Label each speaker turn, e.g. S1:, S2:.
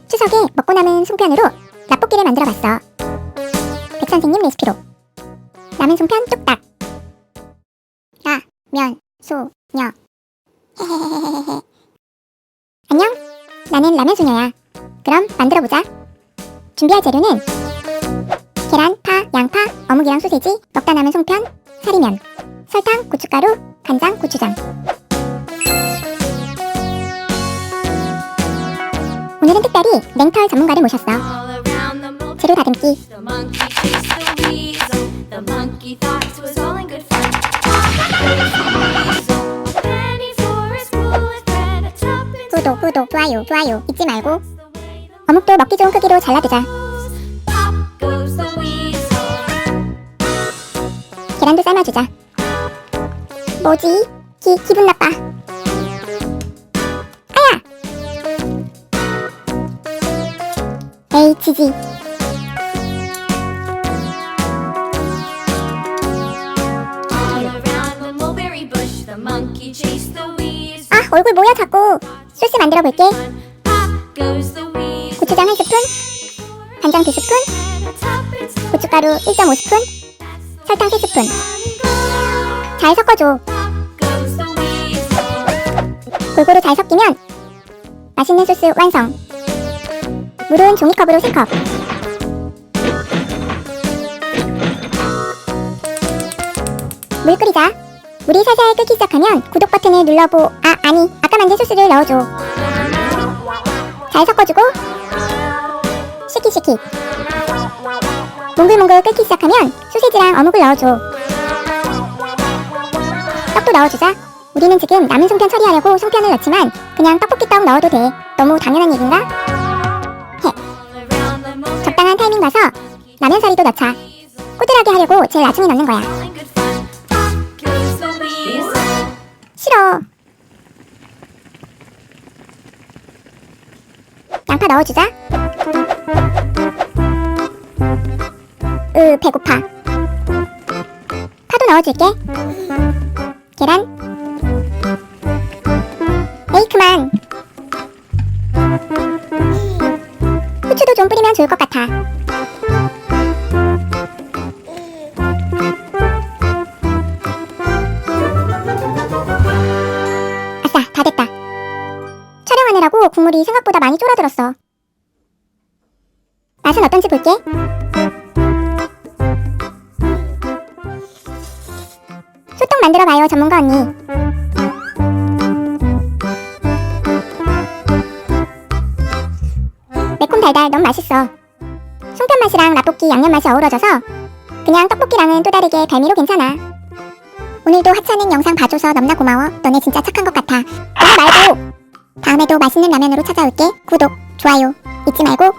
S1: 추석에 먹고 남은 송편으로 라볶이를 만들어봤어. 백선생님 레시피로 남은 송편 뚝딱. 라면 소녀. 헤헤헤헤헤. 안녕, 나는 라면 소녀야. 그럼 만들어보자. 준비할 재료는 계란, 파, 양파, 어묵이랑 소세지, 먹다 남은 송편, 사리면, 설탕, 고춧가루, 간장, 고추장. 오늘은 특별히 냉털 전문가를 모셨어. 재료 다듬기. 구독, 좋아요 잊지 말고. 어묵도 먹기 좋은 크기로 잘라두자. 계란도 삶아주자. 뭐지? 기분 나빠. 아야! HG. 아, 얼굴 뭐야 자꾸. 소스 만들어 볼게. 고추장 1스푼, 간장 2스푼, 고춧가루 1.5스푼, 설탕 3스푼. 잘 섞어줘. 골고루 잘 섞이면 맛있는 소스 완성. 물은 종이컵으로 3컵. 물 끓이자. 물이 살살 끓기 시작하면 구독 버튼을 눌러보. 아니, 아까 만든 소스를 넣어줘. 잘 섞어주고 시키. 몽글몽글 끓기 시작하면 소세지랑 어묵을 넣어줘. 떡도 넣어주자. 우리는 지금 남은 송편 처리하려고 송편을 넣지만 그냥 떡볶이 떡 넣어도 돼. 너무 당연한 얘긴가? 적당한 타이밍 봐서 라면 사리도 넣자. 꼬들하게 하려고 제일 나중에 넣는 거야. 싫어. 양파 넣어주자. 배고파. 파도 넣어줄게. 계란. 에이, 그만. 후추도 좀 뿌리면 좋을 것 같아. 아싸, 다 됐다. 촬영하느라고 국물이 생각보다 많이 쫄아들었어. 맛은 어떤지 볼게. 소떡 만들어봐요, 전문가 언니. 매콤달달 너무 맛있어. 송편 맛이랑 라볶이 양념 맛이 어우러져서 그냥 떡볶이랑은 또 다르게 별미로 괜찮아. 오늘도 하찮은 영상 봐줘서 너무나 고마워. 너네 진짜 착한 것 같아. 그거 말고 다음에도 맛있는 라면으로 찾아올게. 구독, 좋아요 잊지 말고.